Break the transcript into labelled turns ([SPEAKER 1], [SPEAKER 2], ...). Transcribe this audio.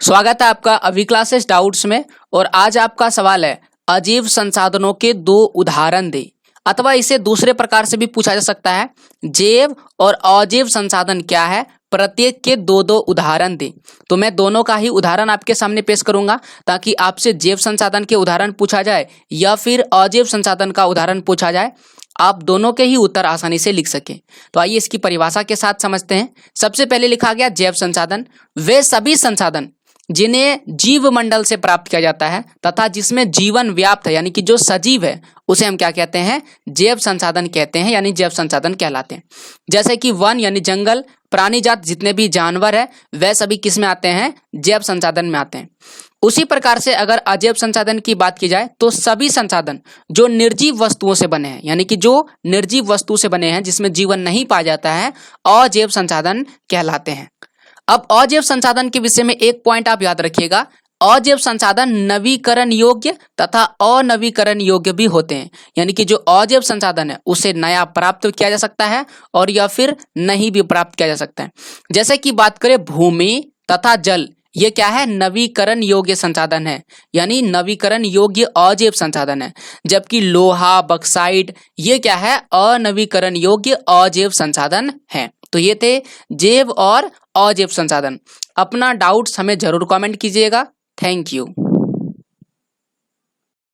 [SPEAKER 1] स्वागत है आपका अभी क्लासेस डाउट्स में। और आज आपका सवाल है अजीव संसाधनों के दो उदाहरण दे, अथवा इसे दूसरे प्रकार से भी पूछा जा सकता है जैव और अजैव संसाधन क्या है, प्रत्येक के दो दो उदाहरण दे। तो मैं दोनों का ही उदाहरण आपके सामने पेश करूंगा ताकि आपसे जैव संसाधन के उदाहरण पूछा जाए या फिर अजैव संसाधन का उदाहरण पूछा जाए, आप दोनों के ही उत्तर आसानी से लिख सकें। तो आइए इसकी परिभाषा के साथ समझते हैं। सबसे पहले लिखा गया जैव संसाधन, वे सभी संसाधन जिन्हें जीव मंडल से प्राप्त किया जाता है तथा जिसमें जीवन व्याप्त है, यानी कि जो सजीव है उसे हम क्या कहते हैं, जैव संसाधन कहते हैं, यानी जैव संसाधन कहलाते हैं। जैसे कि वन यानी जंगल, प्राणी जात जितने भी जानवर है वह सभी किस में आते हैं, जैव संसाधन में आते हैं। उसी प्रकार से अगर अजैव संसाधन की बात की जाए तो सभी संसाधन जो निर्जीव वस्तुओं से बने हैं, यानी कि जो निर्जीव वस्तु से बने हैं जिसमें जीवन नहीं पाया जाता है, अजैव संसाधन कहलाते हैं। अब अजैव संसाधन के विषय में एक पॉइंट आप याद रखिएगा, अजैव संसाधन नवीकरण योग्य तथा अनवीकरण योग्य भी होते हैं, यानी कि जो अजैव संसाधन है उसे नया प्राप्त किया जा सकता है और या फिर नहीं भी प्राप्त किया जा सकता है। जैसे कि बात करें भूमि तथा जल, ये क्या है, नवीकरण योग्य संसाधन है, यानी नवीकरण योग्य अजैव संसाधन है। जबकि लोहा, बक्साइट ये क्या है, अनवीकरण योग्य अजैव संसाधन है। तो ये थे जैव और अजैव संसाधन। अपना डाउट्स हमें जरूर कमेंट कीजिएगा। Thank you.